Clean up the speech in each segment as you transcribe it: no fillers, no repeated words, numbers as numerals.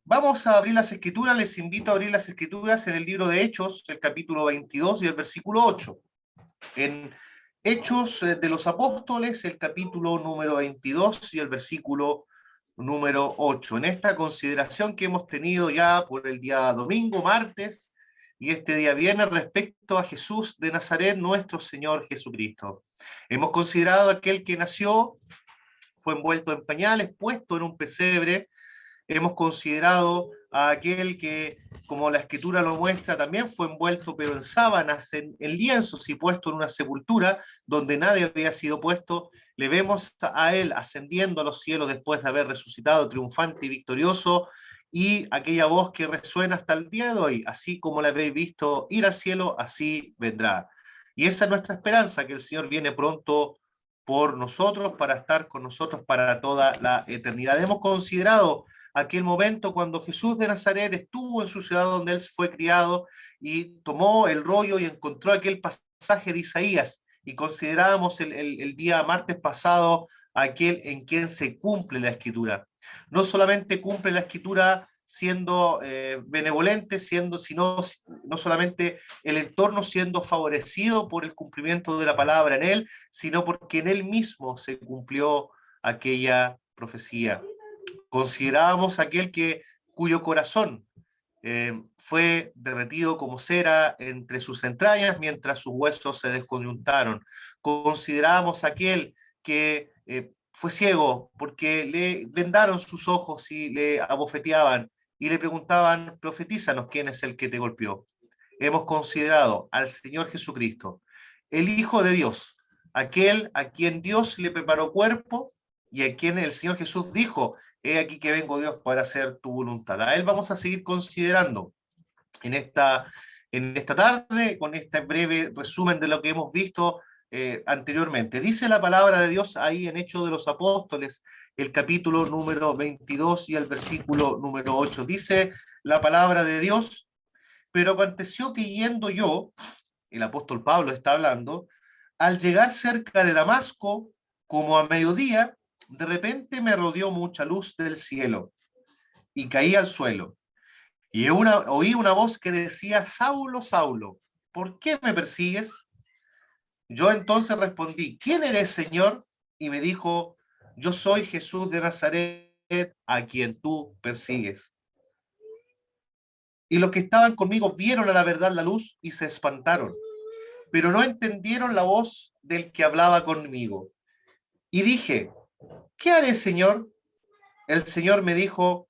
Vamos a abrir las escrituras, les invito a abrir las escrituras en el libro de Hechos, el capítulo 22 y el versículo 8. En Hechos de los Apóstoles, el capítulo número 22 y el versículo número 8. En esta consideración que hemos tenido ya por el día domingo, martes y este día viernes respecto a Jesús de Nazaret, nuestro Señor Jesucristo. Hemos considerado aquel que nació, fue envuelto en pañales, puesto en un pesebre. Hemos considerado a aquel que, como la escritura lo muestra, también fue envuelto, pero en sábanas, en lienzos y puesto en una sepultura donde nadie había sido puesto. Le vemos a él ascendiendo a los cielos después de haber resucitado triunfante y victorioso, y aquella voz que resuena hasta el día de hoy: así como la habéis visto ir al cielo, así vendrá. Y esa es nuestra esperanza, que el Señor viene pronto por nosotros, para estar con nosotros para toda la eternidad. Hemos considerado aquel momento cuando Jesús de Nazaret estuvo en su ciudad donde él fue criado y tomó el rollo y encontró aquel pasaje de Isaías, y considerábamos el día martes pasado aquel en quien se cumple la escritura. No solamente cumple la escritura siendo benevolente, sino no solamente el entorno siendo favorecido por el cumplimiento de la palabra en él, sino porque en él mismo se cumplió aquella profecía. Considerábamos aquel cuyo corazón fue derretido como cera entre sus entrañas mientras sus huesos se descoyuntaron. Considerábamos aquel que fue ciego porque le vendaron sus ojos y le abofeteaban y le preguntaban: profetízanos, ¿quién es el que te golpeó? Hemos considerado al Señor Jesucristo, el Hijo de Dios, aquel a quien Dios le preparó cuerpo y a quien el Señor Jesús dijo: he aquí que vengo, Dios, para hacer tu voluntad. A él vamos a seguir considerando en esta tarde, con este breve resumen de lo que hemos visto anteriormente. Dice la palabra de Dios ahí en Hechos de los Apóstoles, el capítulo número 22 y el versículo número 8. Dice la palabra de Dios: pero aconteció que yendo yo, el apóstol Pablo está hablando, al llegar cerca de Damasco, como a mediodía, de repente me rodeó mucha luz del cielo y caí al suelo. Y oí una voz que decía: Saulo, Saulo, ¿por qué me persigues? Yo entonces respondí: ¿quién eres, Señor? Y me dijo: yo soy Jesús de Nazaret, a quien tú persigues. Y los que estaban conmigo vieron a la verdad la luz y se espantaron, pero no entendieron la voz del que hablaba conmigo. Y dije: ¿qué haré, Señor? El Señor me dijo: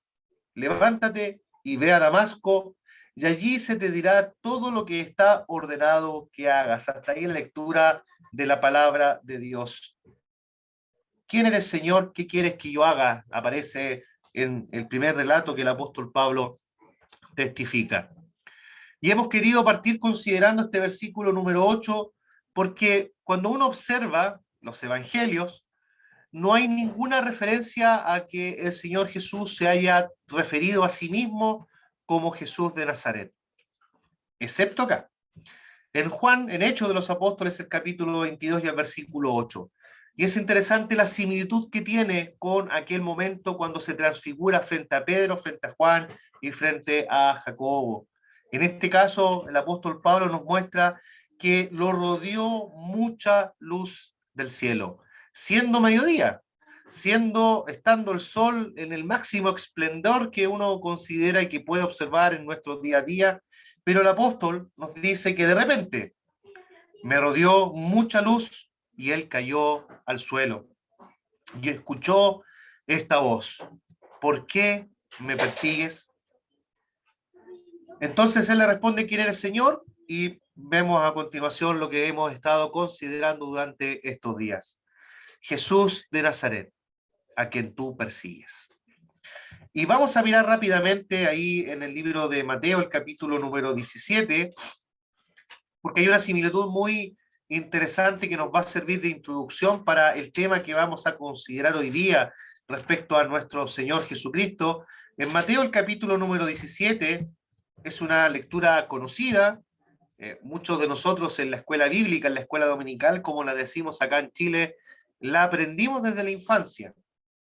levántate y ve a Damasco, y allí se te dirá todo lo que está ordenado que hagas. Hasta ahí la lectura de la palabra de Dios. ¿Quién eres, Señor? ¿Qué quieres que yo haga? Aparece en el primer relato que el apóstol Pablo testifica. Y hemos querido partir considerando este versículo número 8, porque cuando uno observa los evangelios, no hay ninguna referencia a que el Señor Jesús se haya referido a sí mismo como Jesús de Nazaret, excepto acá. En Juan, en Hechos de los Apóstoles, el capítulo 22 y el versículo 8. Y es interesante la similitud que tiene con aquel momento cuando se transfigura frente a Pedro, frente a Juan y frente a Jacobo. En este caso, el apóstol Pablo nos muestra que lo rodeó mucha luz del cielo, siendo mediodía, estando el sol en el máximo esplendor que uno considera y que puede observar en nuestro día a día. Pero el apóstol nos dice que de repente me rodeó mucha luz y él cayó al suelo y escuchó esta voz: ¿por qué me persigues? Entonces él le responde: ¿quién eres, Señor? Y vemos a continuación lo que hemos estado considerando durante estos días: Jesús de Nazaret, a quien tú persigues. Y vamos a mirar rápidamente ahí en el libro de Mateo, el capítulo número 17, porque hay una similitud muy interesante que nos va a servir de introducción para el tema que vamos a considerar hoy día respecto a nuestro Señor Jesucristo. En Mateo, el capítulo número 17, es una lectura conocida. Muchos de nosotros en la escuela bíblica, en la escuela dominical, como la decimos acá en Chile, la aprendimos desde la infancia.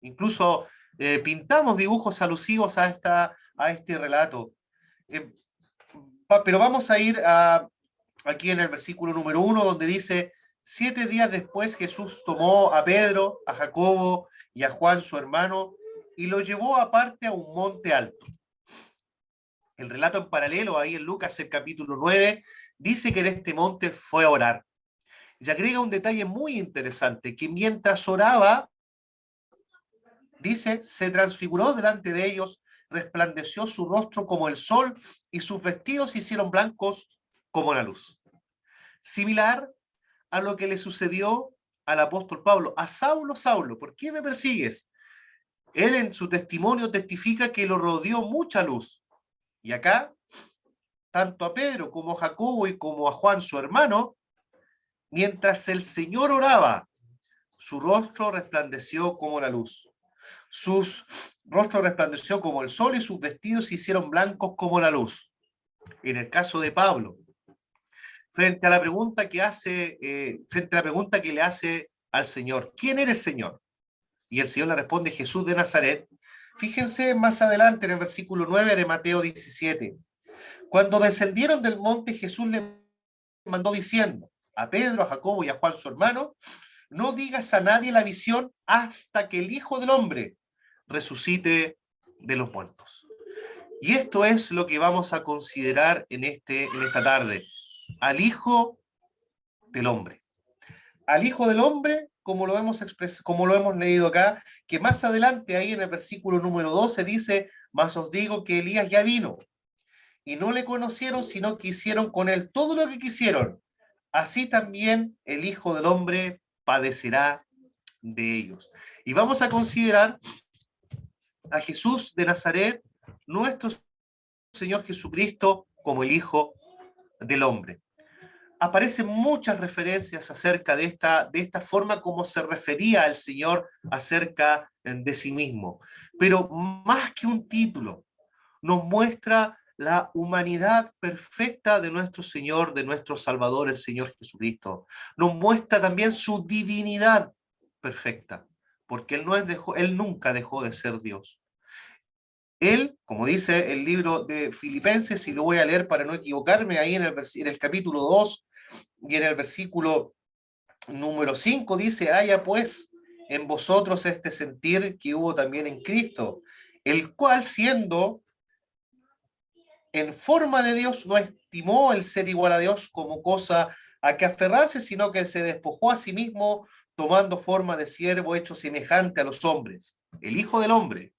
Incluso pintamos dibujos alusivos a este relato. Pero vamos a ir aquí en el versículo número 1, donde dice: 7 días después Jesús tomó a Pedro, a Jacobo y a Juan su hermano, y lo llevó aparte a un monte alto. El relato en paralelo, ahí en Lucas, el capítulo 9, dice que en este monte fue a orar. Y agrega un detalle muy interesante, que mientras oraba, dice, se transfiguró delante de ellos, resplandeció su rostro como el sol, y sus vestidos se hicieron blancos como la luz. Similar a lo que le sucedió al apóstol Pablo: a Saulo, Saulo, ¿por qué me persigues? Él en su testimonio testifica que lo rodeó mucha luz. Y acá, tanto a Pedro como a Jacobo y como a Juan, su hermano, mientras el Señor oraba, su rostro resplandeció como la luz. Sus rostros resplandeció como el sol y sus vestidos se hicieron blancos como la luz. En el caso de Pablo, frente a la pregunta que le hace al Señor: ¿quién eres, Señor? Y el Señor le responde: Jesús de Nazaret. Fíjense más adelante en el versículo 9 de Mateo 17. Cuando descendieron del monte, Jesús le mandó diciendo a Pedro, a Jacobo y a Juan su hermano: no digas a nadie la visión hasta que el Hijo del Hombre resucite de los muertos. Y esto es lo que vamos a considerar en esta tarde: al Hijo del Hombre. Al Hijo del Hombre, como lo hemos leído acá, que más adelante, ahí en el versículo número 12, dice: mas os digo que Elías ya vino, y no le conocieron, sino que hicieron con él todo lo que quisieron. Así también el Hijo del Hombre padecerá de ellos. Y vamos a considerar a Jesús de Nazaret, nuestro Señor Jesucristo, como el Hijo del Hombre. Aparecen muchas referencias acerca de esta forma como se refería el Señor acerca de sí mismo. Pero más que un título, nos muestra la humanidad perfecta de nuestro Señor, de nuestro Salvador, el Señor Jesucristo. Nos muestra también su divinidad perfecta, porque Él nunca dejó de ser Dios. Él, como dice el libro de Filipenses, y lo voy a leer para no equivocarme, ahí en el capítulo 2 y en el versículo número 5, dice: haya pues en vosotros este sentir que hubo también en Cristo, el cual, siendo en forma de Dios, no estimó el ser igual a Dios como cosa a que aferrarse, sino que se despojó a sí mismo, tomando forma de siervo, hecho semejante a los hombres. El Hijo del Hombre.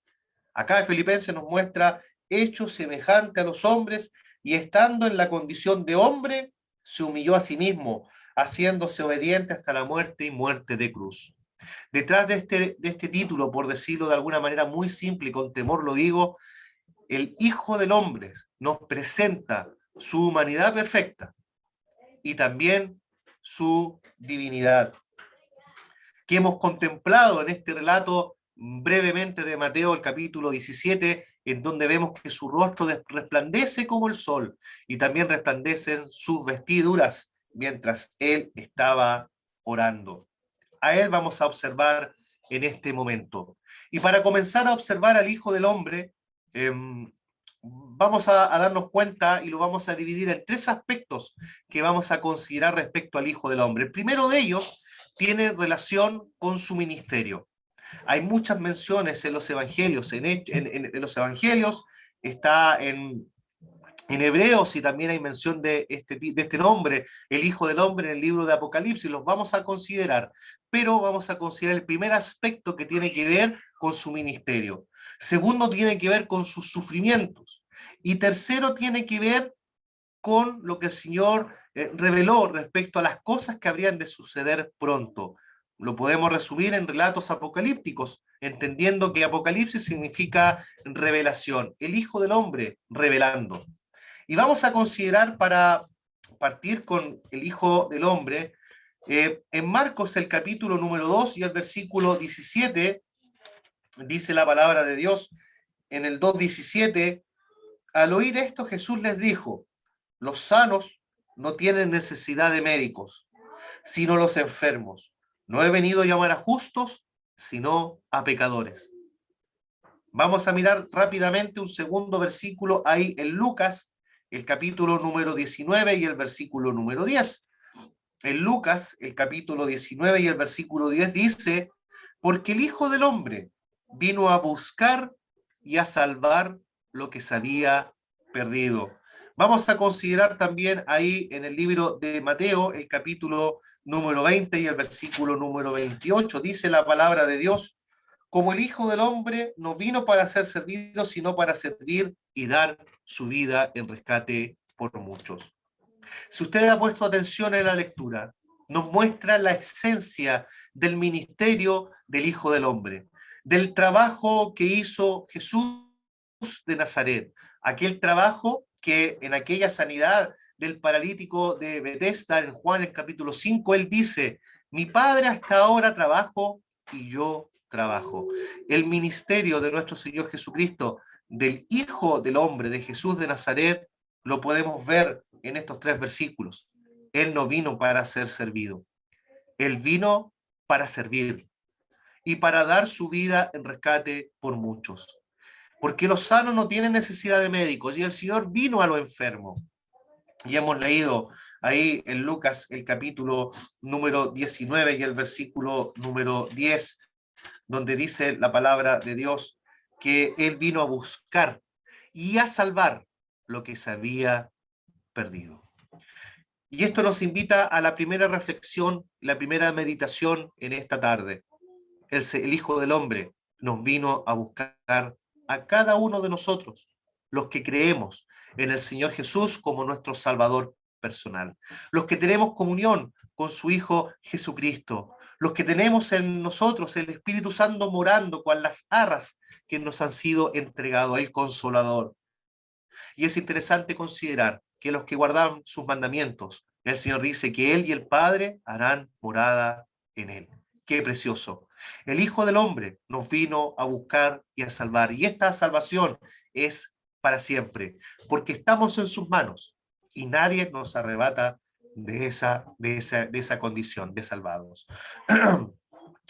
Acá en Filipenses nos muestra hecho semejante a los hombres, y estando en la condición de hombre, se humilló a sí mismo, haciéndose obediente hasta la muerte y muerte de cruz. Detrás de este título, por decirlo de alguna manera muy simple y con temor lo digo, el Hijo del Hombre nos presenta su humanidad perfecta y también su divinidad, que hemos contemplado en este relato brevemente de Mateo, el capítulo 17, en donde vemos que su rostro resplandece como el sol y también resplandecen sus vestiduras mientras él estaba orando. A él vamos a observar en este momento. Y para comenzar a observar al Hijo del Hombre, vamos a darnos cuenta y lo vamos a dividir en 3 aspectos que vamos a considerar respecto al Hijo del Hombre. El primero de ellos tiene relación con su ministerio. Hay muchas menciones en los evangelios, en los evangelios, está en Hebreos, y también hay mención de este nombre, el Hijo del Hombre, en el libro de Apocalipsis. Los vamos a considerar, pero vamos a considerar el primer aspecto, que tiene que ver con su ministerio. Segundo, tiene que ver con sus sufrimientos. Y tercero, tiene que ver con lo que el Señor reveló respecto a las cosas que habrían de suceder pronto. Lo podemos resumir en relatos apocalípticos, entendiendo que Apocalipsis significa revelación, el Hijo del Hombre revelando. Y vamos a considerar, para partir con el Hijo del Hombre, en Marcos, el capítulo número 2 y el versículo 17, dice la palabra de Dios en el 2:17: al oír esto, Jesús les dijo: los sanos no tienen necesidad de médicos, sino los enfermos. No he venido a llamar a justos, sino a pecadores. Vamos a mirar rápidamente un segundo versículo ahí en Lucas, el capítulo número 19 y el versículo número 10. En Lucas, el capítulo 19 y el versículo 10 dice, porque el Hijo del Hombre vino a buscar y a salvar lo que se había perdido. Vamos a considerar también ahí en el libro de Mateo, el capítulo número 20 y el versículo número 28, dice la palabra de Dios, como el Hijo del Hombre no vino para ser servido, sino para servir y dar su vida en rescate por muchos. Si usted ha puesto atención en la lectura, nos muestra la esencia del ministerio del Hijo del Hombre, del trabajo que hizo Jesús de Nazaret, aquel trabajo que en aquella sanidad del paralítico de Betesda, en Juan el capítulo 5, él dice, mi Padre hasta ahora trabajo y yo trabajo. El ministerio de nuestro Señor Jesucristo, del Hijo del Hombre, de Jesús de Nazaret, lo podemos ver en estos 3 versículos. Él no vino para ser servido. Él vino para servir y para dar su vida en rescate por muchos. Porque los sanos no tienen necesidad de médicos y el Señor vino a los enfermos. Y hemos leído ahí en Lucas el capítulo número 19 y el versículo número 10, donde dice la palabra de Dios que Él vino a buscar y a salvar lo que se había perdido. Y esto nos invita a la primera reflexión, la primera meditación en esta tarde. El Hijo del Hombre nos vino a buscar a cada uno de nosotros, los que creemos en el Señor Jesús como nuestro Salvador personal, los que tenemos comunión con su Hijo Jesucristo, los que tenemos en nosotros el Espíritu Santo morando con las arras que nos han sido entregados, el Consolador. Y es interesante considerar que los que guardan sus mandamientos, el Señor dice que Él y el Padre harán morada en Él. Qué precioso. El Hijo del Hombre nos vino a buscar y a salvar. Y esta salvación es para siempre, porque estamos en sus manos y nadie nos arrebata de esa condición de salvados.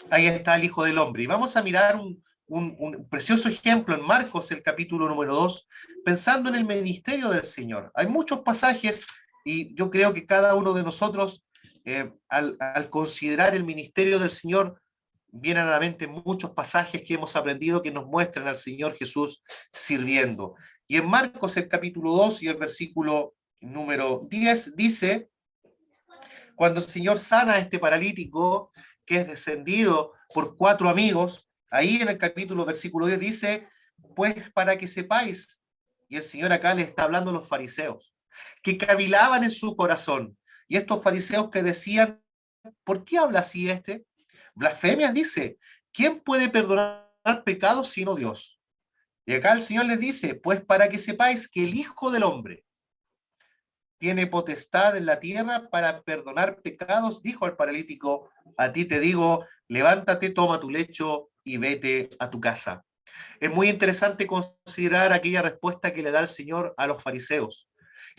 Ahí está el Hijo del Hombre. Y vamos a mirar un precioso ejemplo en Marcos, el capítulo número 2, pensando en el ministerio del Señor. Hay muchos pasajes y yo creo que cada uno de nosotros, al considerar el ministerio del Señor, vienen a la mente muchos pasajes que hemos aprendido que nos muestran al Señor Jesús sirviendo. Y en Marcos, el capítulo 2 y el versículo número 10, dice, cuando el Señor sana a este paralítico, que es descendido por 4 amigos, ahí en el capítulo versículo 10 dice, pues para que sepáis, y el Señor acá le está hablando a los fariseos, que cavilaban en su corazón, y estos fariseos que decían, ¿por qué habla así este? Blasfemias dice, ¿quién puede perdonar pecados sino Dios? Y acá el Señor les dice, pues para que sepáis que el Hijo del Hombre tiene potestad en la tierra para perdonar pecados, dijo al paralítico, a ti te digo, levántate, toma tu lecho y vete a tu casa. Es muy interesante considerar aquella respuesta que le da el Señor a los fariseos,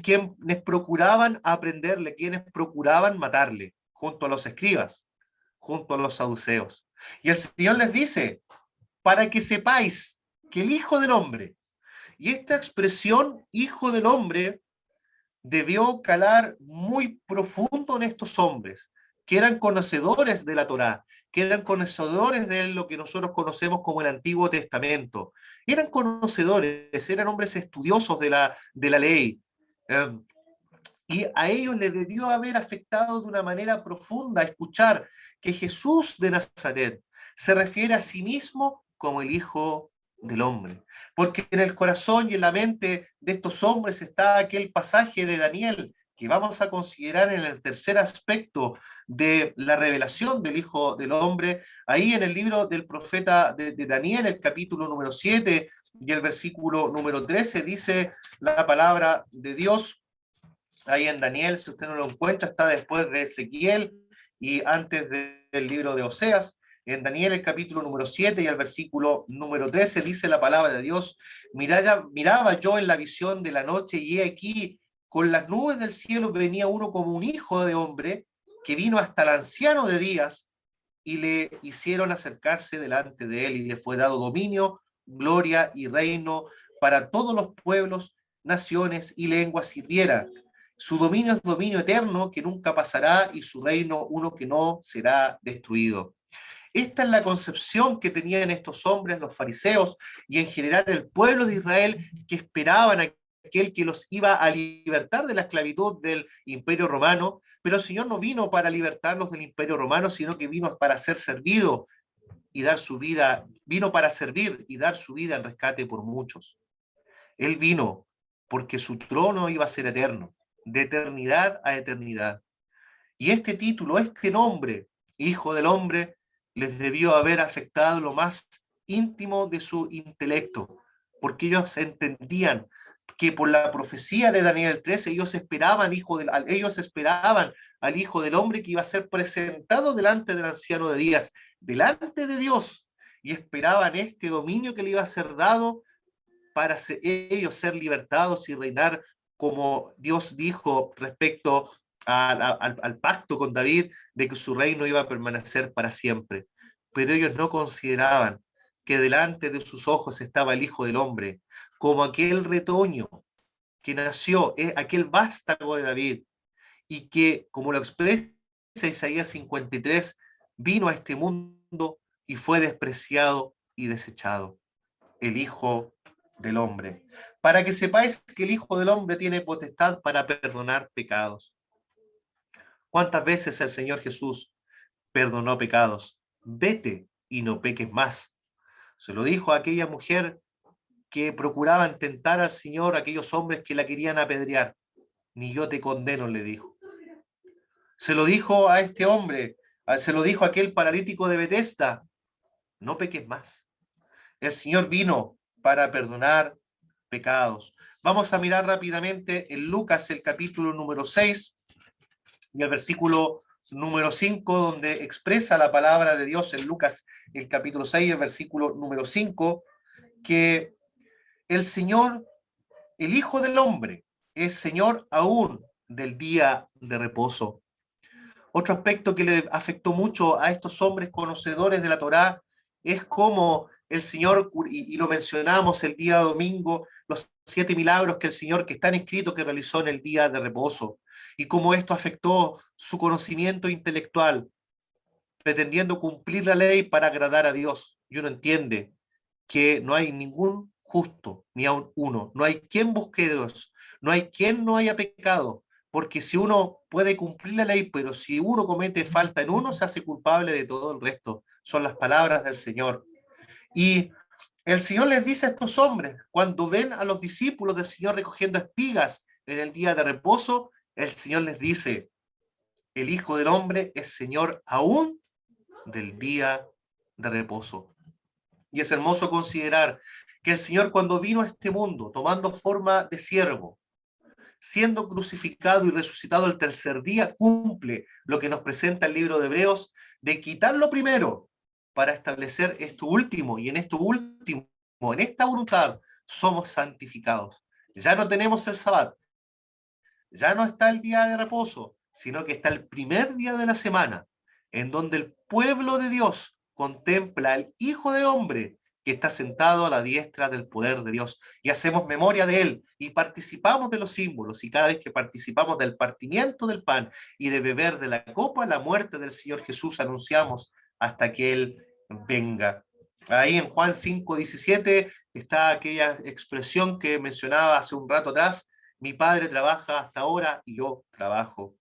quienes procuraban aprenderle, quienes procuraban matarle, junto a los escribas, junto a los saduceos. Y el Señor les dice, para que sepáis que el Hijo del Hombre, y esta expresión, Hijo del Hombre, debió calar muy profundo en estos hombres, que eran conocedores de la Torá, que eran conocedores de lo que nosotros conocemos como el Antiguo Testamento. Eran conocedores, eran hombres estudiosos de la ley. Y a ellos les debió haber afectado de una manera profunda escuchar que Jesús de Nazaret se refiere a sí mismo como el Hijo del Hombre. Porque en el corazón y en la mente de estos hombres está aquel pasaje de Daniel que vamos a considerar en el tercer aspecto de la revelación del Hijo del Hombre, ahí en el libro del profeta de Daniel, el capítulo número 7 y el versículo número 13, dice la palabra de Dios. Ahí en Daniel, si usted no lo encuentra, está después de Ezequiel y antes del libro de Oseas. En Daniel, el capítulo número 7 y el versículo número 13, dice la palabra de Dios, miraba yo en la visión de la noche y he aquí, con las nubes del cielo venía uno como un hijo de hombre, que vino hasta el anciano de días y le hicieron acercarse delante de él y le fue dado dominio, gloria y reino para todos los pueblos, naciones y lenguas sirviera. Su dominio es dominio eterno que nunca pasará y su reino uno que no será destruido. Esta es la concepción que tenían estos hombres, los fariseos, y en general el pueblo de Israel, que esperaban a aquel que los iba a libertar de la esclavitud del Imperio Romano, pero el Señor no vino para libertarlos del Imperio Romano, sino que vino para ser servido y dar su vida, vino para servir y dar su vida en rescate por muchos. Él vino porque su trono iba a ser eterno, de eternidad a eternidad. Y este título, este nombre, Hijo del Hombre, les debió haber afectado lo más íntimo de su intelecto, porque ellos entendían que por la profecía de Daniel 13 ellos esperaban al Hijo del Hombre que iba a ser presentado delante del anciano de días, delante de Dios, y esperaban este dominio que le iba a ser dado para ellos ser libertados y reinar como Dios dijo respecto al pacto con David de que su reino iba a permanecer para siempre. Pero ellos no consideraban que delante de sus ojos estaba el Hijo del Hombre, como aquel retoño que nació, aquel vástago de David, y que, como lo expresa Isaías 53, vino a este mundo y fue despreciado y desechado, el Hijo del Hombre, para que sepáis que el Hijo del Hombre tiene potestad para perdonar pecados. ¿Cuántas veces el Señor Jesús perdonó pecados? Vete y no peques más. Se lo dijo a aquella mujer que procuraban tentar al Señor, a aquellos hombres que la querían apedrear. Ni yo te condeno, le dijo. Se lo dijo a este hombre, se lo dijo a aquel paralítico de Betesda, no peques más. El Señor vino para perdonar pecados. Vamos a mirar rápidamente en Lucas el capítulo número 6 y el versículo número 5, donde expresa la palabra de Dios en Lucas el capítulo 6, el versículo número 5, que el Señor, el Hijo del Hombre, es Señor aún del día de reposo. Otro aspecto que le afectó mucho a estos hombres conocedores de la Torá es cómo el Señor, y lo mencionamos el día domingo, los 7 milagros que el Señor, que están escritos, que realizó en el día de reposo, y cómo esto afectó su conocimiento intelectual, pretendiendo cumplir la ley para agradar a Dios. Y uno entiende que no hay ningún justo, ni aun uno, no hay quien busque a Dios, no hay quien no haya pecado, porque si uno puede cumplir la ley, pero si uno comete falta en uno, se hace culpable de todo el resto. Son las palabras del Señor. Y el Señor les dice a estos hombres, cuando ven a los discípulos del Señor recogiendo espigas en el día de reposo, el Señor les dice, el Hijo del Hombre es Señor aún del día de reposo. Y es hermoso considerar que el Señor, cuando vino a este mundo tomando forma de siervo, siendo crucificado y resucitado el tercer día, cumple lo que nos presenta el libro de Hebreos, de quitar lo primero para establecer esto último, y en esto último, en esta voluntad, somos santificados. Ya no tenemos el Sabbat, ya no está el día de reposo, sino que está el primer día de la semana, en donde el pueblo de Dios contempla al Hijo de Hombre que está sentado a la diestra del poder de Dios, y hacemos memoria de él, y participamos de los símbolos, y cada vez que participamos del partimiento del pan y de beber de la copa, la muerte del Señor Jesús anunciamos hasta que él venga. Ahí en Juan 5:17 está aquella expresión que mencionaba hace un rato atrás, mi Padre trabaja hasta ahora y yo trabajo.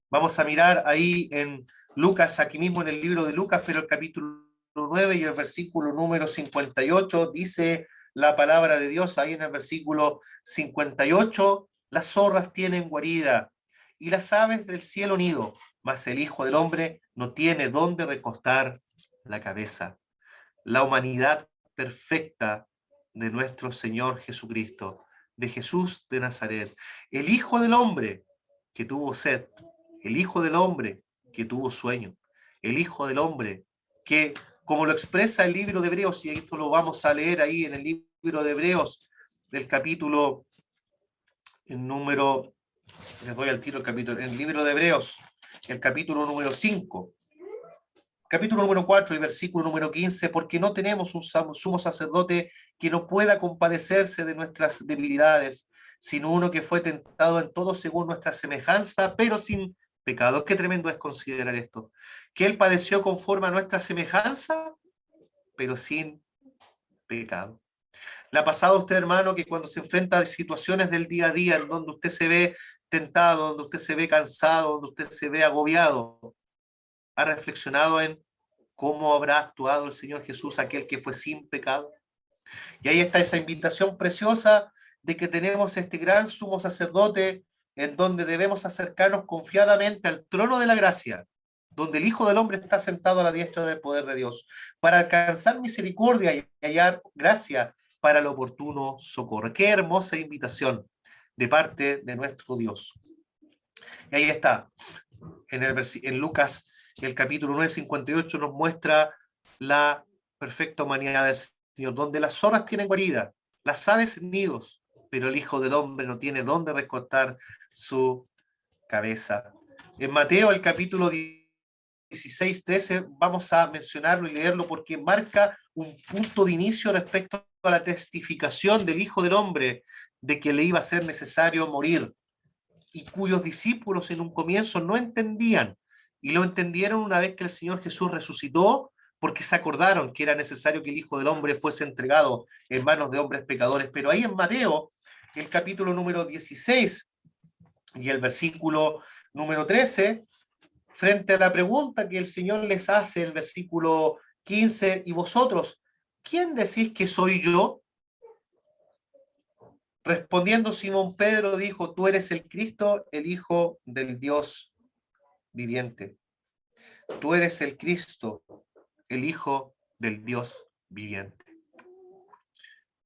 Vamos a mirar ahí en Lucas, aquí mismo en el libro de Lucas, pero el capítulo 9 y el versículo número 58, dice la palabra de Dios ahí en el versículo 58, las zorras tienen guarida y las aves del cielo nido, mas el Hijo del Hombre no tiene dónde recostar la cabeza. La humanidad perfecta de nuestro Señor Jesucristo, de Jesús de Nazaret, el Hijo del Hombre que tuvo sed, el Hijo del Hombre que tuvo sueño, el Hijo del Hombre que, como lo expresa el libro de Hebreos, y esto lo vamos a leer ahí en el libro de Hebreos, del capítulo número, les doy al tiro el capítulo, en el libro de Hebreos, el capítulo número 5, capítulo número 4 y versículo número 15, porque no tenemos un sumo sacerdote que no pueda compadecerse de nuestras debilidades, sino uno que fue tentado en todo según nuestra semejanza, pero sin pecado. Qué tremendo es considerar esto, que él padeció conforme a nuestra semejanza, pero sin pecado. ¿Le ha pasado a usted, hermano, que cuando se enfrenta a situaciones del día a día en donde usted se ve tentado, donde usted se ve cansado, donde usted se ve agobiado, ha reflexionado en cómo habrá actuado el Señor Jesús, aquel que fue sin pecado? Y ahí está esa invitación preciosa de que tenemos este gran sumo sacerdote en donde debemos acercarnos confiadamente al trono de la gracia, donde el Hijo del Hombre está sentado a la diestra del poder de Dios, para alcanzar misericordia y hallar gracia para el oportuno socorro. Qué hermosa invitación de parte de nuestro Dios. Y ahí está, en Lucas, el capítulo 9:58 nos muestra la perfecta humanidad del Señor, donde las zorras tienen guarida, las aves nidos, pero el Hijo del Hombre no tiene dónde recostar su cabeza. En Mateo, el capítulo 16:13, vamos a mencionarlo y leerlo porque marca un punto de inicio respecto a la testificación del Hijo del Hombre de que le iba a ser necesario morir, y cuyos discípulos en un comienzo no entendían, y lo entendieron una vez que el Señor Jesús resucitó, porque se acordaron que era necesario que el Hijo del Hombre fuese entregado en manos de hombres pecadores. Pero ahí en Mateo, el capítulo número 16 y el versículo número 13, frente a la pregunta que el Señor les hace, el versículo 15, y vosotros, ¿quién decís que soy yo? Respondiendo Simón Pedro dijo, tú eres el Cristo, el Hijo del Dios viviente. Tú eres el Cristo, el Hijo del Dios viviente.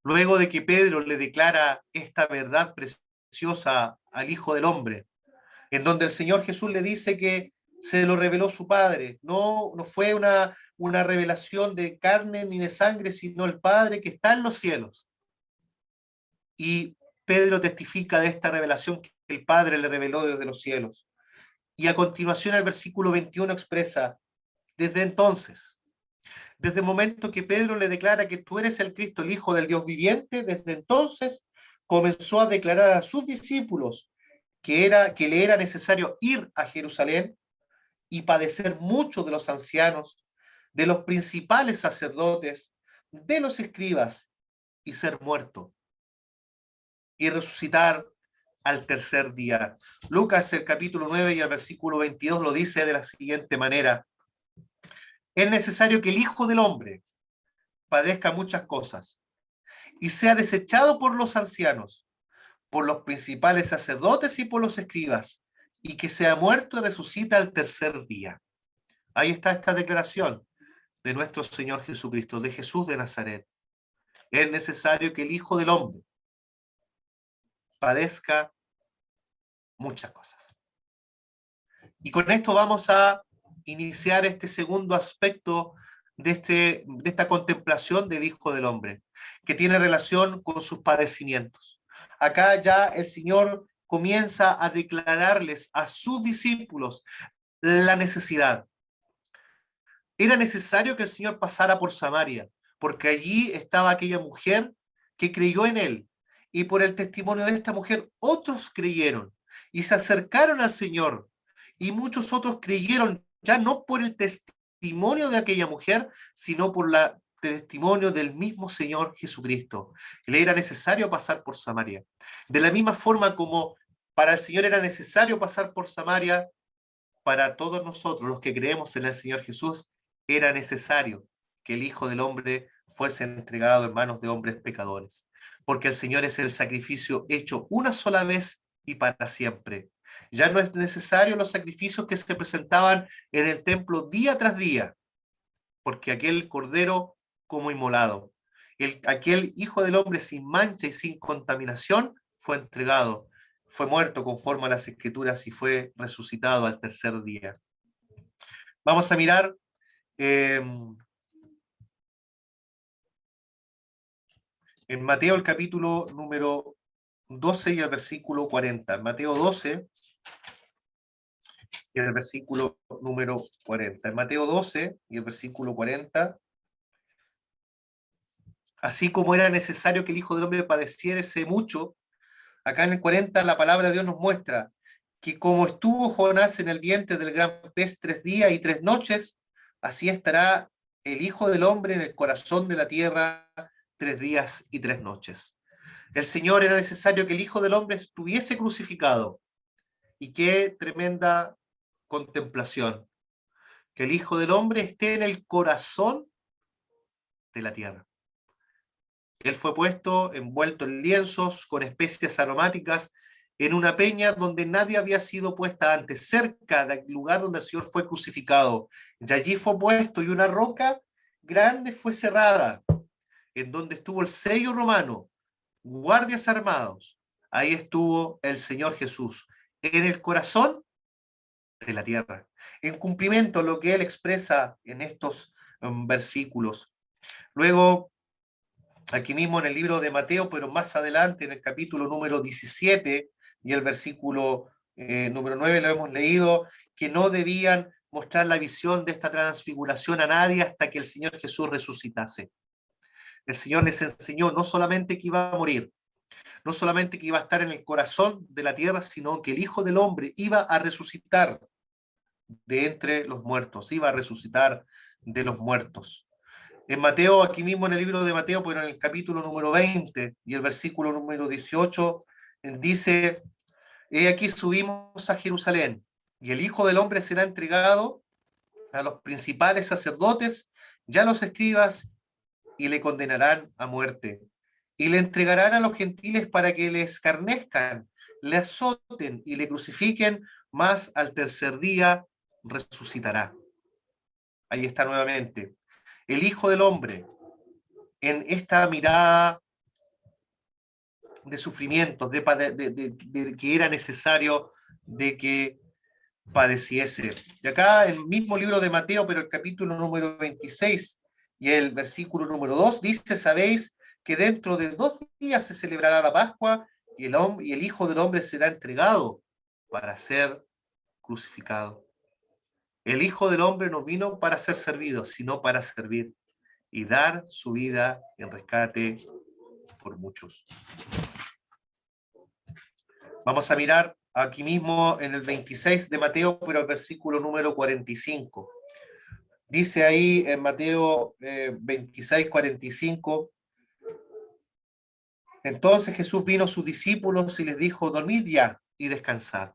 Luego de que Pedro le declara esta verdad preciosa al Hijo del Hombre, en donde el Señor Jesús le dice que se lo reveló su Padre, no fue una revelación de carne ni de sangre, sino el Padre que está en los cielos. Y Pedro testifica de esta revelación que el Padre le reveló desde los cielos. Y a continuación el versículo 21 expresa, desde entonces, desde el momento que Pedro le declara que tú eres el Cristo, el Hijo del Dios viviente, desde entonces comenzó a declarar a sus discípulos que le era necesario ir a Jerusalén y padecer mucho de los ancianos, de los principales sacerdotes, de los escribas, y ser muerto y resucitar al tercer día. Lucas, el capítulo 9 y el versículo 22 lo dice de la siguiente manera: es necesario que el Hijo del Hombre padezca muchas cosas y sea desechado por los ancianos, por los principales sacerdotes y por los escribas, y que sea muerto y resucita al tercer día. Ahí está esta declaración de nuestro Señor Jesucristo, de Jesús de Nazaret. Es necesario que el Hijo del Hombre padezca muchas cosas. Y con esto vamos a iniciar este segundo aspecto de esta contemplación del Hijo del Hombre, que tiene relación con sus padecimientos. Acá ya el Señor comienza a declararles a sus discípulos la necesidad. Era necesario que el Señor pasara por Samaria, porque allí estaba aquella mujer que creyó en Él, y por el testimonio de esta mujer otros creyeron y se acercaron al Señor, y muchos otros creyeron ya no por el testimonio de aquella mujer, sino por el testimonio del mismo Señor Jesucristo. Le era necesario pasar por Samaria. De la misma forma como para el Señor era necesario pasar por Samaria, para todos nosotros los que creemos en el Señor Jesús, era necesario que el Hijo del Hombre fuese entregado en manos de hombres pecadores, porque el Señor es el sacrificio hecho una sola vez y para siempre. Ya no es necesario los sacrificios que se presentaban en el templo día tras día, porque aquel Cordero como inmolado, aquel Hijo del Hombre sin mancha y sin contaminación fue entregado, fue muerto conforme a las Escrituras y fue resucitado al tercer día. Vamos a mirar en Mateo el capítulo número 12 y el versículo 40. En Mateo 12 y el versículo número 40. En Mateo 12 y el versículo 40, así como era necesario que el Hijo del Hombre padeciese mucho, acá en el 40 la palabra de Dios nos muestra que como estuvo Jonás en el vientre del gran pez 3 días y 3 noches, así estará el Hijo del Hombre en el corazón de la tierra 3 días y 3 noches. El Señor era necesario que el Hijo del Hombre estuviese crucificado. Y qué tremenda contemplación. Que el Hijo del Hombre esté en el corazón de la tierra. Él fue puesto envuelto en lienzos con especias aromáticas en una peña donde nadie había sido puesta antes, cerca del lugar donde el Señor fue crucificado. Y allí fue puesto y una roca grande fue cerrada, en donde estuvo el sello romano, guardias armados. Ahí estuvo el Señor Jesús, en el corazón de la tierra, en cumplimiento a lo que Él expresa en estos versículos. Luego, aquí mismo en el libro de Mateo, pero más adelante en el capítulo número 17 y el versículo número 9 lo hemos leído, que no debían mostrar la visión de esta transfiguración a nadie hasta que el Señor Jesús resucitase. El Señor les enseñó no solamente que iba a morir, no solamente que iba a estar en el corazón de la tierra, sino que el Hijo del Hombre iba a resucitar de entre los muertos, iba a resucitar de los muertos. En Mateo, aquí mismo en el libro de Mateo, pero en el capítulo número 20 y el versículo número 18, dice, he aquí subimos a Jerusalén, y el Hijo del Hombre será entregado a los principales sacerdotes y a los escribas, y le condenarán a muerte. Y le entregarán a los gentiles para que le escarnezcan, le azoten y le crucifiquen, mas al tercer día resucitará. Ahí está nuevamente. El Hijo del Hombre, en esta mirada de sufrimientos, de que era necesario de que padeciese. Y acá el mismo libro de Mateo, pero el capítulo número 26 y el versículo número 2 dice, sabéis que dentro de 2 días se celebrará la Pascua y el Hijo del Hombre será entregado para ser crucificado. El Hijo del Hombre no vino para ser servido, sino para servir y dar su vida en rescate por muchos. Vamos a mirar aquí mismo en el 26 de Mateo, pero el versículo número 45. Dice ahí en Mateo 26, 45, entonces Jesús vino a sus discípulos y les dijo, dormid ya y descansad.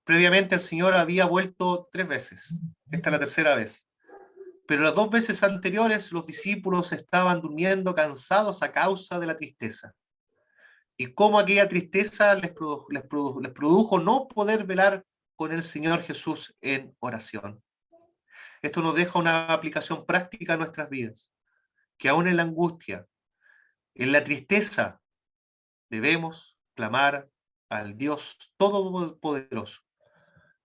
Previamente el Señor había vuelto 3 veces, esta es la tercera vez. Pero las 2 veces anteriores los discípulos estaban durmiendo cansados a causa de la tristeza. Y cómo aquella tristeza les produjo no poder velar con el Señor Jesús en oración. Esto nos deja una aplicación práctica a nuestras vidas, que aún en la angustia, en la tristeza, debemos clamar al Dios Todopoderoso.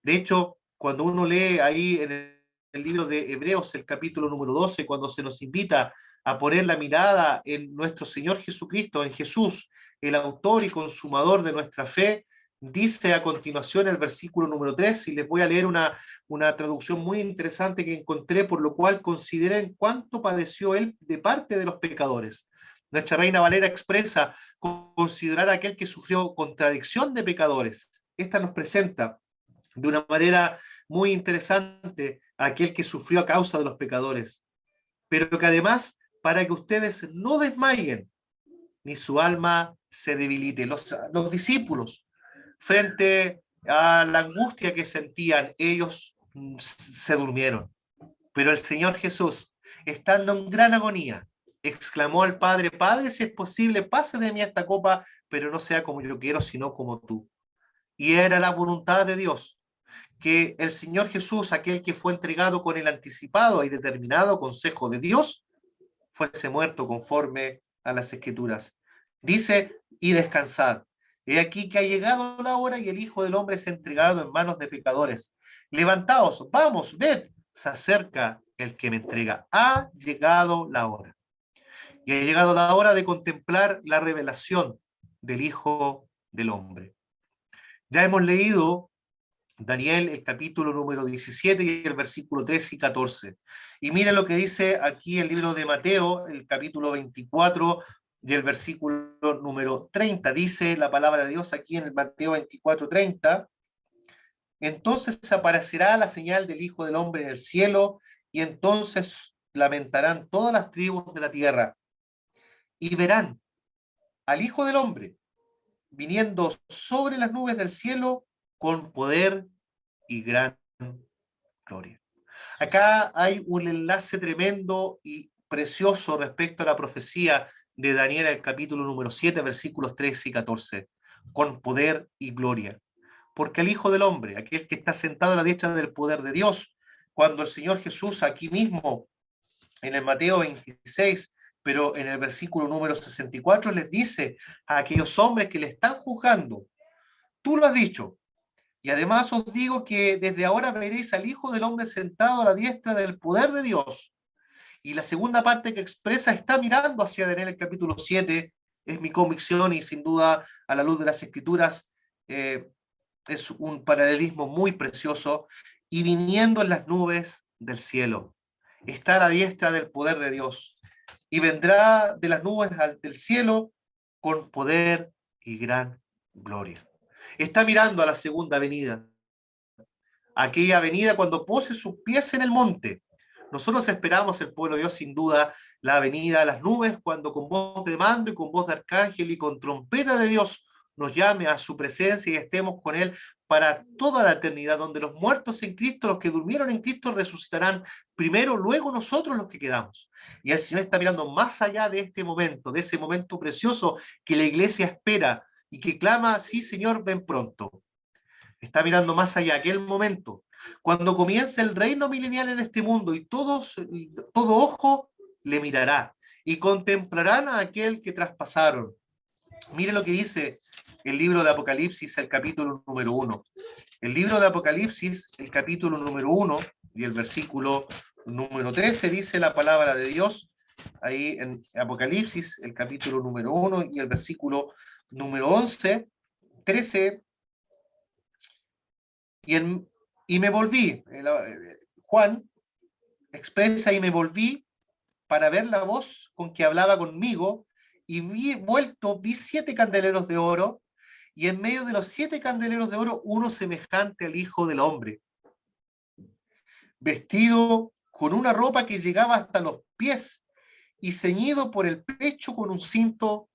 De hecho, cuando uno lee ahí en el libro de Hebreos, el capítulo número 12, cuando se nos invita a poner la mirada en nuestro Señor Jesucristo, en Jesús, el autor y consumador de nuestra fe, dice a continuación el versículo número 3, y les voy a leer una traducción muy interesante que encontré, por lo cual consideren cuánto padeció él de parte de los pecadores. Nuestra Reina Valera expresa considerar a aquel que sufrió contradicción de pecadores. Esta nos presenta de una manera muy interesante a aquel que sufrió a causa de los pecadores, pero que además, para que ustedes no desmayen, ni su alma se debilite. Los discípulos, frente a la angustia que sentían, ellos se durmieron. Pero el Señor Jesús, estando en gran agonía, exclamó al Padre, Padre, si es posible, pase de mí esta copa, pero no sea como yo quiero, sino como tú. Y era la voluntad de Dios que el Señor Jesús, aquel que fue entregado con el anticipado y determinado consejo de Dios, fuese muerto conforme a las Escrituras. Dice, y descansad. He aquí que ha llegado la hora y el Hijo del Hombre es entregado en manos de pecadores. Levantaos, vamos, ved, se acerca el que me entrega. Ha llegado la hora. Y ha llegado la hora de contemplar la revelación del Hijo del Hombre. Ya hemos leído Daniel, el capítulo número 17 y el versículo 13 y 14. Y miren lo que dice aquí el libro de Mateo, el capítulo 24 y el versículo número 30. Dice la palabra de Dios aquí en el Mateo 24, 30. Entonces aparecerá la señal del Hijo del Hombre en el cielo, y entonces lamentarán todas las tribus de la tierra, y verán al Hijo del Hombre viniendo sobre las nubes del cielo con poder y gran gloria. Acá hay un enlace tremendo y precioso respecto a la profecía de Daniel, el capítulo número 7, versículos 13 y 14, con poder y gloria. Porque el Hijo del Hombre, aquel que está sentado a la diestra del poder de Dios, cuando el Señor Jesús aquí mismo, en el Mateo 26, pero en el versículo número 64, les dice a aquellos hombres que le están juzgando, tú lo has dicho, y además os digo que desde ahora veréis al Hijo del Hombre sentado a la diestra del poder de Dios. Y la segunda parte que expresa está mirando hacia Daniel, el capítulo 7, es mi convicción y sin duda a la luz de las Escrituras es un paralelismo muy precioso, y viniendo en las nubes del cielo, está a la diestra del poder de Dios, y vendrá de las nubes del cielo con poder y gran gloria. Está mirando a la segunda venida, aquella venida cuando pose sus pies en el monte. Nosotros esperamos, el pueblo de Dios, sin duda, la venida a las nubes, cuando con voz de mando y con voz de arcángel y con trompeta de Dios nos llame a su presencia y estemos con Él para toda la eternidad, donde los muertos en Cristo, los que durmieron en Cristo, resucitarán primero, luego nosotros los que quedamos. Y el Señor está mirando más allá de este momento, de ese momento precioso que la iglesia espera y que clama, sí, Señor, ven pronto. Está mirando más allá, aquel momento, cuando comience el reino milenial en este mundo, y todo ojo le mirará y contemplarán a aquel que traspasaron. Mire lo que dice el libro de Apocalipsis, el capítulo número 1. El libro de Apocalipsis, el capítulo número 1 y el versículo número 13, dice la palabra de Dios, ahí en Apocalipsis, el capítulo número 1 y el versículo número 11, 13, y me volví, Juan expresa, y me volví para ver la voz con que hablaba conmigo, y vi 7 candeleros de oro, y en medio de los 7 candeleros de oro, uno semejante al Hijo del Hombre, vestido con una ropa que llegaba hasta los pies, y ceñido por el pecho con un cinto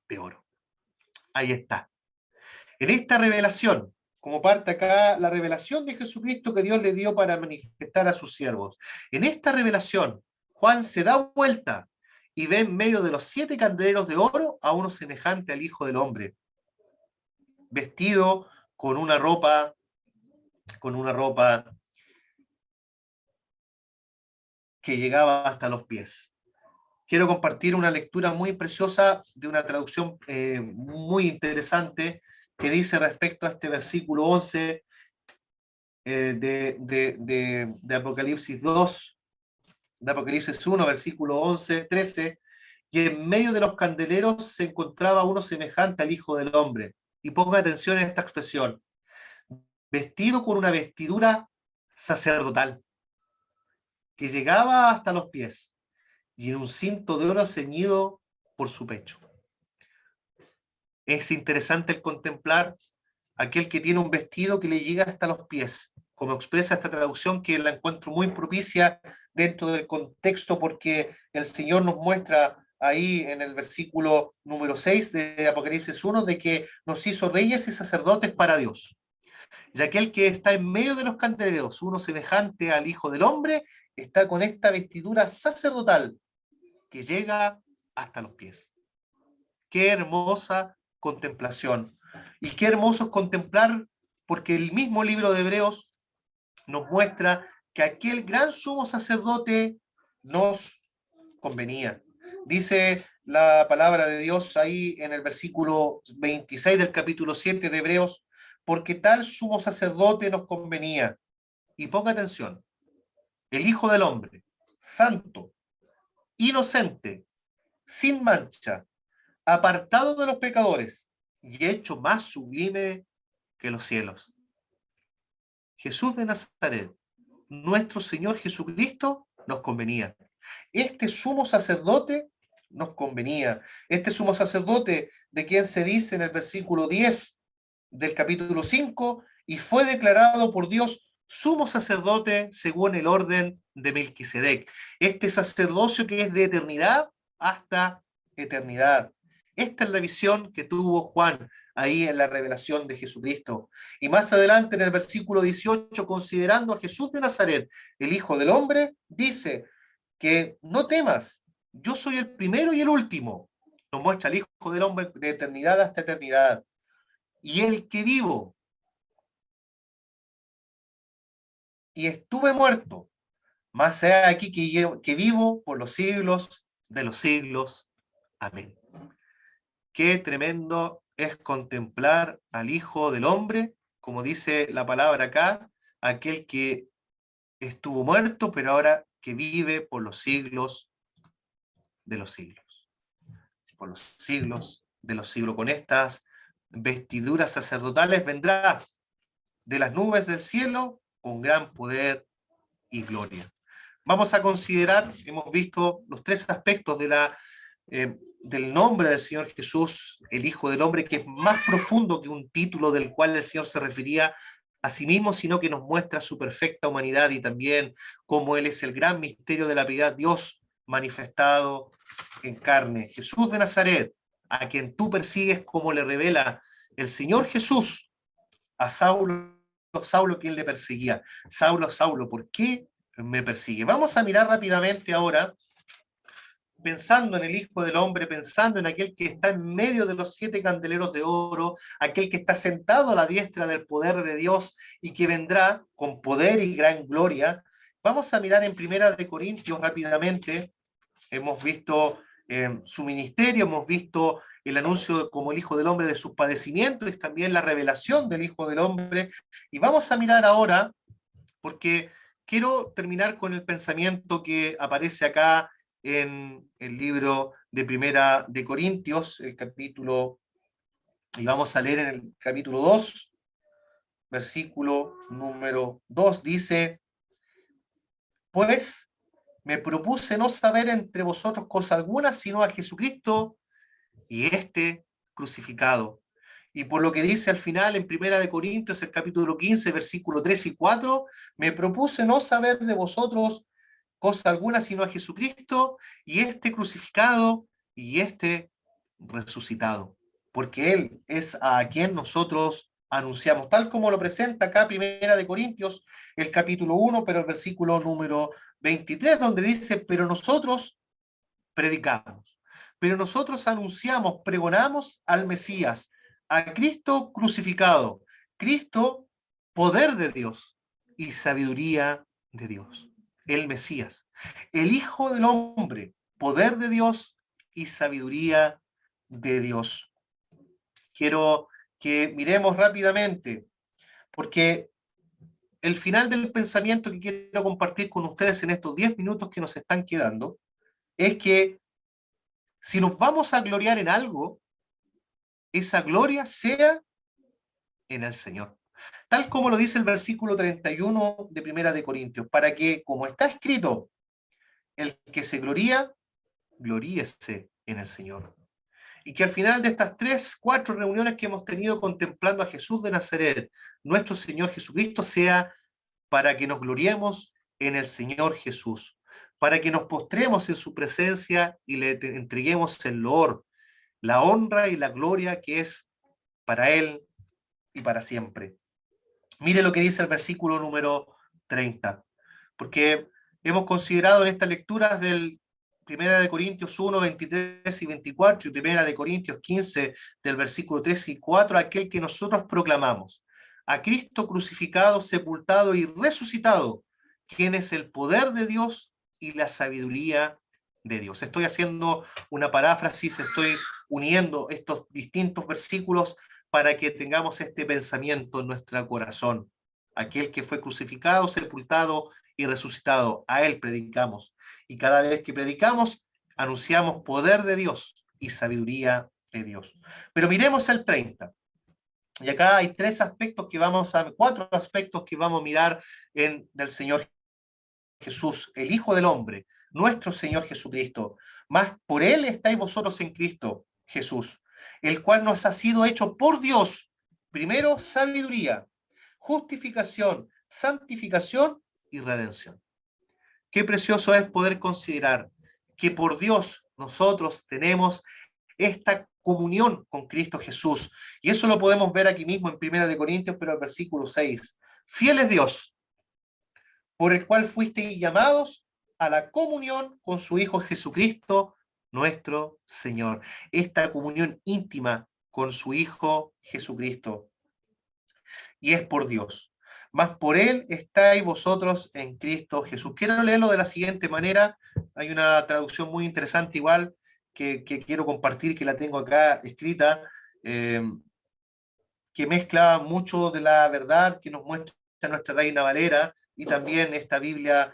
de oro. Ahí está. En esta revelación, como parte acá, la revelación de Jesucristo que Dios le dio para manifestar a sus siervos. En esta revelación, Juan se da vuelta y ve en medio de los 7 candeleros de oro a uno semejante al Hijo del Hombre, vestido con una ropa que llegaba hasta los pies. Quiero compartir una lectura muy preciosa de una traducción muy interesante que dice respecto a este versículo 11 de Apocalipsis 2, de Apocalipsis 1, versículo 11, 13, y en medio de los candeleros se encontraba uno semejante al Hijo del Hombre. Y ponga atención en esta expresión, vestido con una vestidura sacerdotal, que llegaba hasta los pies, y en un cinto de oro ceñido por su pecho. Es interesante el contemplar aquel que tiene un vestido que le llega hasta los pies, como expresa esta traducción, que la encuentro muy propicia dentro del contexto, porque el Señor nos muestra ahí en el versículo número 6 de Apocalipsis 1 de que nos hizo reyes y sacerdotes para Dios. Y aquel que está en medio de los candeleros, uno semejante al Hijo del Hombre, está con esta vestidura sacerdotal que llega hasta los pies. Qué hermosa contemplación. Y qué hermoso es contemplar, porque el mismo libro de Hebreos nos muestra que aquel gran sumo sacerdote nos convenía. Dice la palabra de Dios ahí en el versículo 26 del capítulo 7 de Hebreos, porque tal sumo sacerdote nos convenía. Y ponga atención, el Hijo del Hombre, santo, inocente, sin mancha, apartado de los pecadores y hecho más sublime que los cielos. Jesús de Nazaret, nuestro Señor Jesucristo, nos convenía. Este sumo sacerdote nos convenía. Este sumo sacerdote de quien se dice en el versículo 10 del capítulo 5, y fue declarado por Dios sumo sacerdote según el orden de Melquisedec. Este sacerdocio que es de eternidad hasta eternidad. Esta es la visión que tuvo Juan ahí en la revelación de Jesucristo. Y más adelante en el versículo 18, considerando a Jesús de Nazaret, el Hijo del Hombre, dice que no temas, yo soy el primero y el último. Nos muestra el Hijo del Hombre de eternidad hasta eternidad. Y el que vivo y estuve muerto, más sea aquí que vivo por los siglos de los siglos. Amén. Qué tremendo es contemplar al Hijo del Hombre, como dice la palabra acá, aquel que estuvo muerto, pero ahora que vive por los siglos de los siglos. Por los siglos de los siglos. Con estas vestiduras sacerdotales vendrá de las nubes del cielo con gran poder y gloria. Vamos a considerar, hemos visto los tres aspectos del nombre del Señor Jesús, el Hijo del Hombre, que es más profundo que un título del cual el Señor se refería a sí mismo, sino que nos muestra su perfecta humanidad y también cómo Él es el gran misterio de la piedad, Dios manifestado en carne. Jesús de Nazaret, a quien tú persigues, como le revela el Señor Jesús a Saulo, quien le perseguía. Saulo, Saulo, ¿por qué me persigue? Vamos a mirar rápidamente ahora, pensando en el Hijo del Hombre, pensando en aquel que está en medio de los 7 candeleros de oro, aquel que está sentado a la diestra del poder de Dios y que vendrá con poder y gran gloria. Vamos a mirar en Primera de Corintios rápidamente. Hemos visto su ministerio, hemos visto el anuncio como el Hijo del Hombre de sus padecimientos y también la revelación del Hijo del Hombre. Y vamos a mirar ahora, porque quiero terminar con el pensamiento que aparece acá en el libro de Primera de Corintios, el capítulo, y vamos a leer en el capítulo 2, versículo número 2, dice: pues me propuse no saber entre vosotros cosa alguna, sino a Jesucristo y este crucificado. Y por lo que dice al final en Primera de Corintios, el capítulo 15, versículo 3 y 4, me propuse no saber de vosotros cosa alguna, sino a Jesucristo y este crucificado y este resucitado. Porque Él es a quien nosotros anunciamos, tal como lo presenta acá Primera de Corintios, el capítulo 1, pero el versículo número 23, donde dice: pero nosotros predicamos, pero nosotros anunciamos, pregonamos al Mesías, a Cristo crucificado, Cristo poder de Dios y sabiduría de Dios, el Mesías, el Hijo del Hombre, poder de Dios y sabiduría de Dios. Quiero que miremos rápidamente, porque el final del pensamiento que quiero compartir con ustedes en estos 10 minutos que nos están quedando es que si nos vamos a gloriar en algo, esa gloria sea en el Señor. Tal como lo dice el versículo 31 de Primera de Corintios, para que, como está escrito, el que se gloría, gloríese en el Señor. Y que al final de estas 3, 4 reuniones que hemos tenido contemplando a Jesús de Nazaret, nuestro Señor Jesucristo, sea para que nos gloriemos en el Señor Jesús, para que nos postremos en su presencia y le entreguemos el loor, la honra y la gloria que es para Él y para siempre. Mire lo que dice el versículo número 30, porque hemos considerado en estas lecturas del Primera de Corintios 1, 23 y 24, y Primera de Corintios 15, del versículo 3 y 4, aquel que nosotros proclamamos: a Cristo crucificado, sepultado y resucitado, quien es el poder de Dios y la sabiduría de Dios. Estoy haciendo una paráfrasis, estoy uniendo estos distintos versículos para que tengamos este pensamiento en nuestro corazón. Aquel que fue crucificado, sepultado y resucitado, a Él predicamos. Y cada vez que predicamos, anunciamos poder de Dios y sabiduría de Dios. Pero miremos el 30. Y acá hay cuatro aspectos que vamos a mirar del Señor Jesús, el Hijo del Hombre, nuestro Señor Jesucristo. Mas por Él estáis vosotros en Cristo Jesús, el cual nos ha sido hecho por Dios, primero sabiduría, justificación, santificación y redención. Qué precioso es poder considerar que por Dios nosotros tenemos esta comunión con Cristo Jesús. Y eso lo podemos ver aquí mismo en 1 Corintios, pero el versículo 6. Fiel es Dios, por el cual fuisteis llamados a la comunión con su Hijo Jesucristo, nuestro Señor. Esta comunión íntima con su Hijo Jesucristo. Y es por Dios. Mas por Él estáis vosotros en Cristo Jesús. Quiero leerlo de la siguiente manera. Hay una traducción muy interesante igual que quiero compartir, que la tengo acá escrita, que mezcla mucho de la verdad que nos muestra nuestra Reina Valera y también esta Biblia,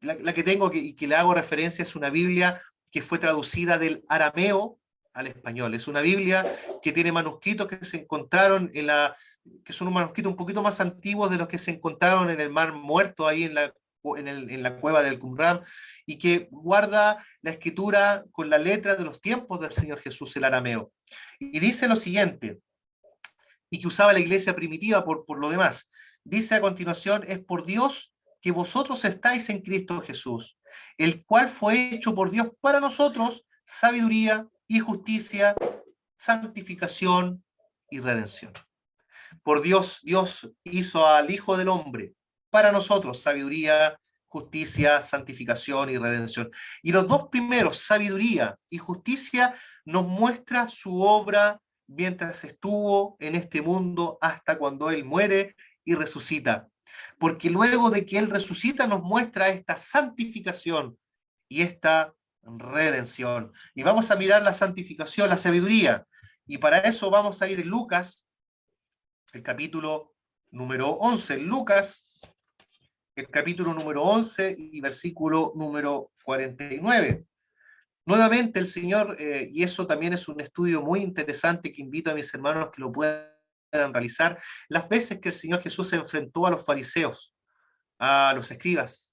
la que tengo y que le hago referencia, es una Biblia que fue traducida del arameo al español. Es una Biblia que tiene manuscritos que se encontraron que son un manuscrito un poquito más antiguos de los que se encontraron en el Mar Muerto, ahí en la cueva del Qumran, y que guarda la escritura con la letra de los tiempos del Señor Jesús, el arameo. Y dice lo siguiente, y que usaba la iglesia primitiva por lo demás. Dice a continuación, es por Dios que vosotros estáis en Cristo Jesús, el cual fue hecho por Dios para nosotros sabiduría y justicia, santificación y redención. Por Dios hizo al Hijo del Hombre para nosotros sabiduría, justicia, santificación y redención. Y los dos primeros, sabiduría y justicia, nos muestra su obra mientras estuvo en este mundo hasta cuando Él muere y resucita. Porque luego de que Él resucita nos muestra esta santificación y esta redención. Y vamos a mirar la santificación, la sabiduría. Y para eso vamos a ir en Lucas, el capítulo número 11. Lucas, el capítulo número 11 y versículo número 49. Nuevamente el Señor, y eso también es un estudio muy interesante que invito a mis hermanos que lo puedan realizar, las veces que el Señor Jesús se enfrentó a los fariseos, a los escribas.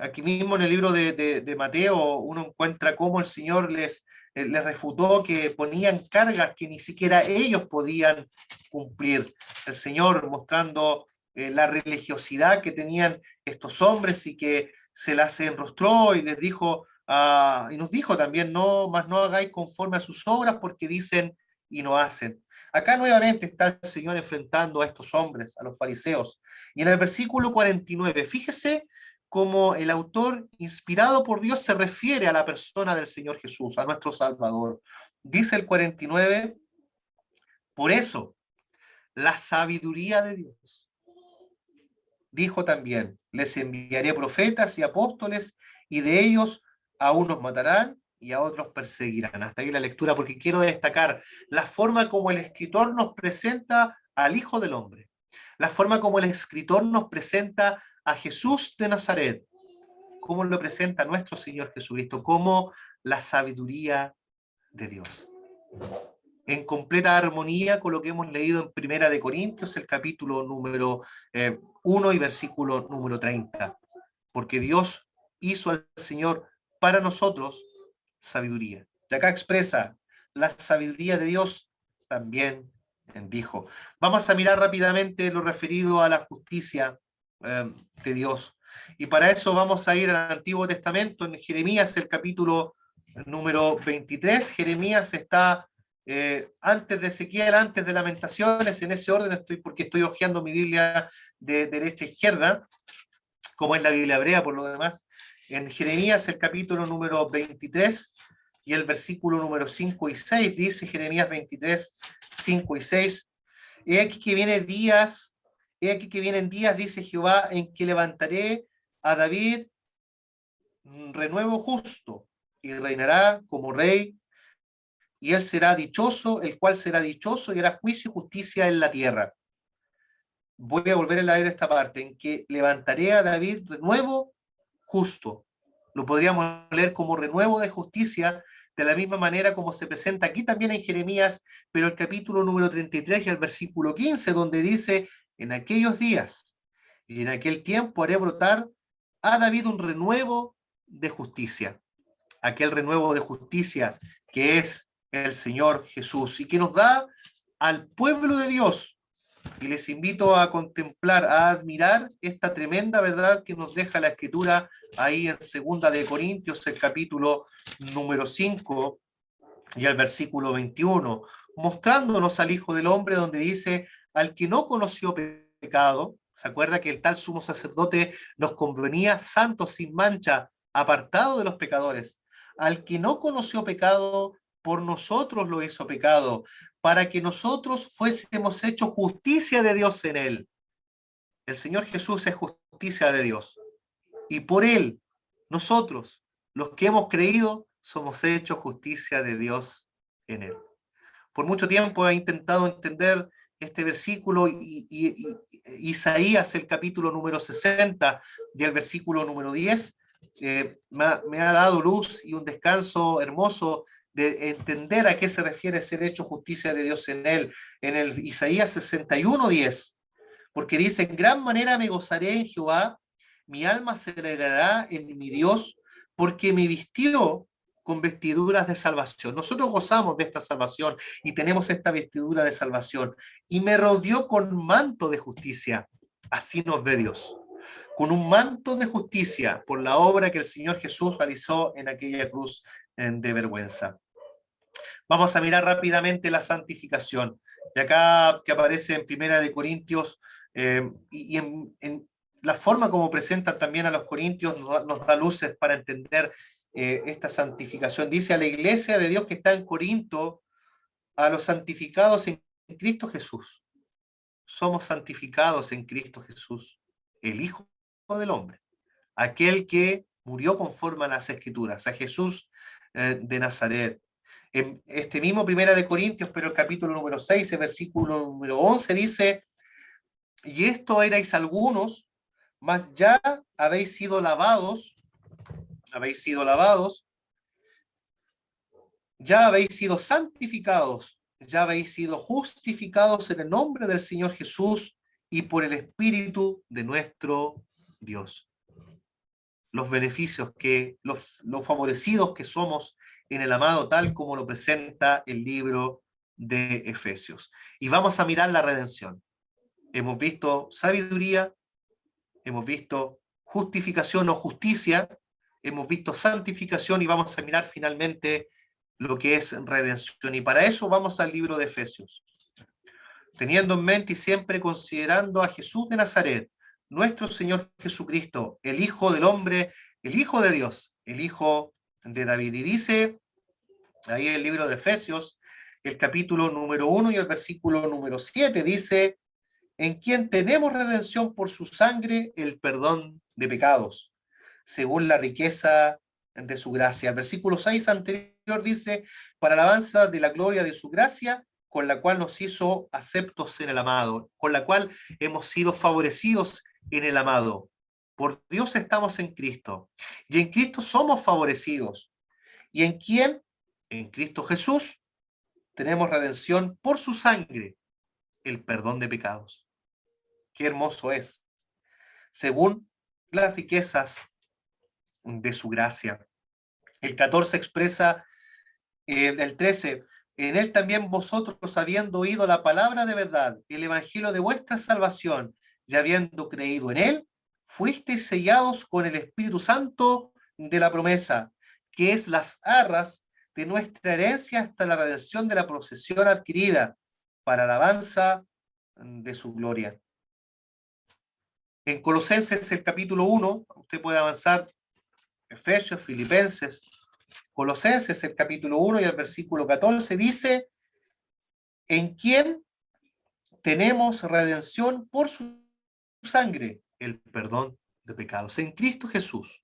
Aquí mismo en el libro de Mateo uno encuentra cómo el Señor les refutó que ponían cargas que ni siquiera ellos podían cumplir. El Señor mostrando la religiosidad que tenían estos hombres y que se las enrostró y les dijo, y nos dijo también, más no hagáis conforme a sus obras porque dicen y no hacen. Acá nuevamente está el Señor enfrentando a estos hombres, a los fariseos. Y en el versículo 49, fíjese cómo el autor, inspirado por Dios, se refiere a la persona del Señor Jesús, a nuestro Salvador. Dice el 49, por eso, la sabiduría de Dios. Dijo también, les enviaré profetas y apóstoles, y de ellos a unos matarán y a otros perseguirán. Hasta ahí la lectura, porque quiero destacar la forma como el escritor nos presenta al Hijo del Hombre, la forma como el escritor nos presenta a Jesús de Nazaret, cómo lo presenta nuestro Señor Jesucristo, como la sabiduría de Dios. En completa armonía con lo que hemos leído en 1 Corintios, el capítulo número 1 y versículo número 30. Porque Dios hizo al Señor para nosotros sabiduría. Y acá expresa la sabiduría de Dios también dijo. Vamos a mirar rápidamente lo referido a la justicia de Dios. Y para eso vamos a ir al Antiguo Testamento, en Jeremías, el capítulo número 23. Jeremías está antes de Ezequiel, antes de Lamentaciones, en ese orden porque estoy hojeando mi Biblia de derecha a izquierda, como es la Biblia hebrea por lo demás. En Jeremías, el capítulo número 23 y el versículo número 5 y 6, dice Jeremías 23, 5 y 6, he aquí que vienen días, dice Jehová, en que levantaré a David renuevo justo, y reinará como rey, y él será dichoso, el cual será dichoso, y hará juicio y justicia en la tierra. Voy a volver a leer esta parte, en que levantaré a David renuevo justo. Lo podríamos leer como renuevo de justicia, de la misma manera como se presenta aquí también en Jeremías, pero el capítulo número 33 y el versículo 15, donde dice, en aquellos días y en aquel tiempo haré brotar a David un renuevo de justicia, aquel renuevo de justicia que es el Señor Jesús y que nos da al pueblo de Dios. Y les invito a contemplar, a admirar esta tremenda verdad que nos deja la Escritura ahí en 2 Corintios, el capítulo número 5 y el versículo 21, mostrándonos al Hijo del Hombre, donde dice, al que no conoció pecado, ¿se acuerda que el tal sumo sacerdote nos convenía santo, sin mancha, apartado de los pecadores? Al que no conoció pecado, por nosotros lo hizo pecado, para que nosotros fuésemos hechos justicia de Dios en él. El Señor Jesús es justicia de Dios. Y por él, nosotros, los que hemos creído, somos hechos justicia de Dios en él. Por mucho tiempo he intentado entender este versículo y Isaías, el capítulo número 60 y el versículo número 10, me ha dado luz y un descanso hermoso de entender a qué se refiere ser hecho justicia de Dios en él, en el Isaías 61:10, porque dice, en gran manera me gozaré en Jehová, mi alma se alegrará en mi Dios, porque me vistió con vestiduras de salvación. Nosotros gozamos de esta salvación y tenemos esta vestidura de salvación, y me rodeó con manto de justicia. Así nos ve Dios, con un manto de justicia por la obra que el Señor Jesús realizó en aquella cruz de vergüenza. Vamos a mirar rápidamente la santificación. Y acá que aparece en 1 Corintios, y en la forma como presentan también a los corintios nos da luces para entender esta santificación. Dice a la iglesia de Dios que está en Corinto, a los santificados en Cristo Jesús. Somos santificados en Cristo Jesús, el Hijo del Hombre, aquel que murió conforme a las Escrituras, a Jesús de Nazaret. En este mismo 1 Corintios, pero el capítulo número 6, el versículo número 11 dice, y esto erais algunos, mas ya habéis sido lavados, ya habéis sido santificados, ya habéis sido justificados en el nombre del Señor Jesús y por el Espíritu de nuestro Dios. Los beneficios los favorecidos que somos en el amado, tal como lo presenta el libro de Efesios. Y vamos a mirar la redención. Hemos visto sabiduría, hemos visto justificación o justicia, hemos visto santificación y vamos a mirar finalmente lo que es redención. Y para eso vamos al libro de Efesios. Teniendo en mente y siempre considerando a Jesús de Nazaret, nuestro Señor Jesucristo, el Hijo del Hombre, el Hijo de Dios, el Hijo de David. Y dice ahí el libro de Efesios, el capítulo número 1 y el versículo número 7, dice, en quien tenemos redención por su sangre, el perdón de pecados, según la riqueza de su gracia. El versículo 6 anterior dice, para alabanza de la gloria de su gracia, con la cual nos hizo aceptos en el amado, con la cual hemos sido favorecidos en el amado. Por Dios estamos en Cristo, y en Cristo somos favorecidos. ¿Y en quién? En Cristo Jesús tenemos redención por su sangre, el perdón de pecados. Qué hermoso es, según las riquezas de su gracia. El 14 expresa, el 13, en él también vosotros, habiendo oído la palabra de verdad, el evangelio de vuestra salvación, y habiendo creído en él, fuisteis sellados con el Espíritu Santo de la promesa, que es las arras de nuestra herencia hasta la redención de la posesión adquirida, para alabanza de su gloria. En Colosenses, el capítulo 1, usted puede avanzar, Efesios, Filipenses, Colosenses, el capítulo 1 y el versículo 14, dice, en quien tenemos redención por su sangre, el perdón de pecados. En Cristo Jesús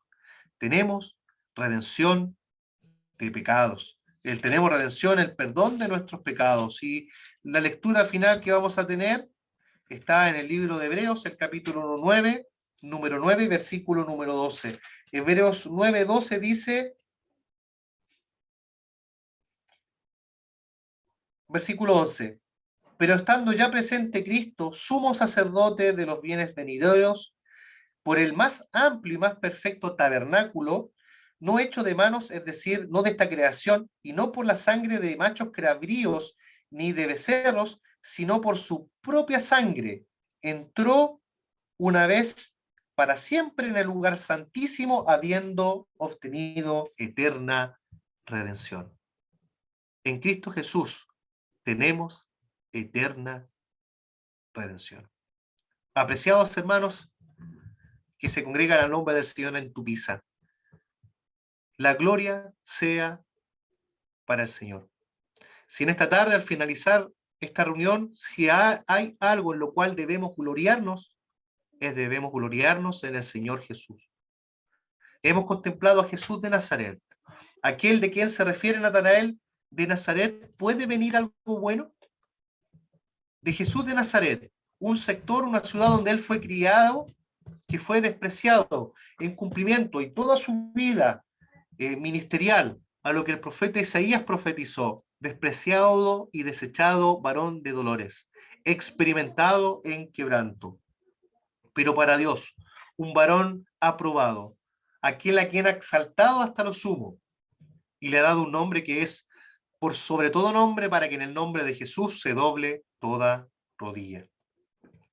tenemos redención de pecados. Tenemos redención, el perdón de nuestros pecados. Y la lectura final que vamos a tener está en el libro de Hebreos, el capítulo 9, número 9, versículo número 12. Hebreos 9:12 dice, Versículo 11. Pero estando ya presente Cristo, sumo sacerdote de los bienes venideros, por el más amplio y más perfecto tabernáculo, no hecho de manos, es decir, no de esta creación, y no por la sangre de machos cabríos ni de becerros, sino por su propia sangre, entró una vez para siempre en el lugar santísimo, habiendo obtenido eterna redención. En Cristo Jesús tenemos eterna redención. Apreciados hermanos que se congregan al nombre del Señor en Tupiza, la gloria sea para el Señor. Si en esta tarde, al finalizar esta reunión, si hay algo en lo cual debemos gloriarnos, debemos gloriarnos en el Señor Jesús. Hemos contemplado a Jesús de Nazaret, aquel de quien se refiere Natanael. ¿De Nazaret puede venir algo bueno? De Jesús de Nazaret, un sector, una ciudad donde él fue criado, que fue despreciado en cumplimiento y toda su vida ministerial a lo que el profeta Isaías profetizó: despreciado y desechado varón de dolores, experimentado en quebranto, pero para Dios un varón aprobado, aquel a quien ha exaltado hasta lo sumo y le ha dado un nombre que es por sobre todo nombre, para que en el nombre de Jesús se doble toda rodilla.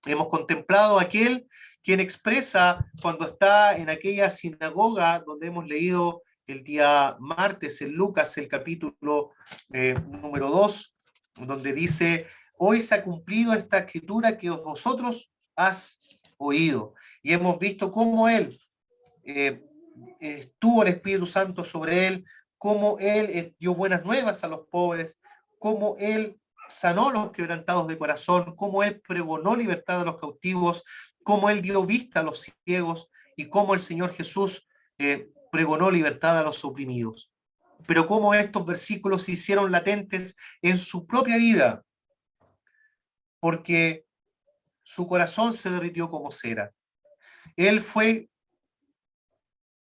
Hemos contemplado a aquel quien expresa cuando está en aquella sinagoga donde hemos leído el día martes en Lucas, el capítulo número 2, donde dice: hoy se ha cumplido esta escritura que vosotros has oído. Y hemos visto cómo él estuvo el Espíritu Santo sobre él, cómo él dio buenas nuevas a los pobres, cómo él sanó a los quebrantados de corazón, cómo él pregonó libertad a los cautivos, cómo él dio vista a los ciegos y cómo el Señor Jesús pregonó libertad a los oprimidos. Pero cómo estos versículos se hicieron latentes en su propia vida, porque su corazón se derritió como cera. Él fue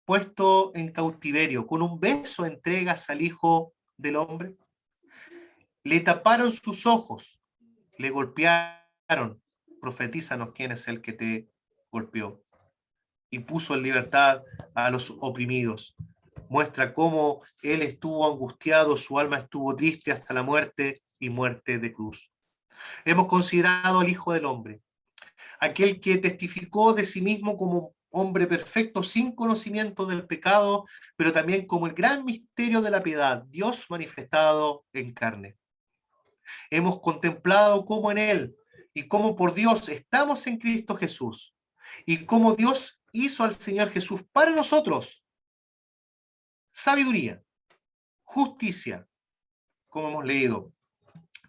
puesto en cautiverio, con un beso entregas al Hijo del Hombre. Le taparon sus ojos, le golpearon. Profetízanos quién es el que te golpeó. Y puso en libertad a los oprimidos. Muestra cómo él estuvo angustiado, su alma estuvo triste hasta la muerte y muerte de cruz. Hemos considerado al Hijo del Hombre, aquel que testificó de sí mismo como hombre perfecto, sin conocimiento del pecado, pero también como el gran misterio de la piedad, Dios manifestado en carne. Hemos contemplado cómo en él y cómo por Dios estamos en Cristo Jesús, y cómo Dios hizo al Señor Jesús para nosotros sabiduría, justicia, como hemos leído,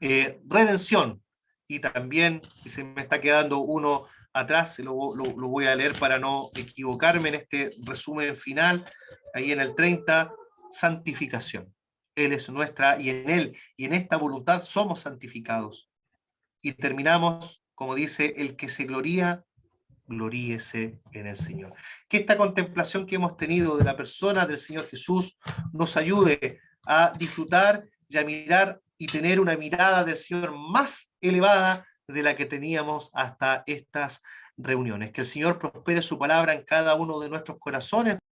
redención, y también, y se me está quedando uno atrás, lo voy a leer para no equivocarme en este resumen final, ahí en el 30, santificación. Él es nuestra, y en él, y en esta voluntad somos santificados. Y terminamos, como dice: el que se gloría, gloríese en el Señor. Que esta contemplación que hemos tenido de la persona del Señor Jesús nos ayude a disfrutar y a mirar y tener una mirada del Señor más elevada de la que teníamos hasta estas reuniones. Que el Señor prospere su palabra en cada uno de nuestros corazones.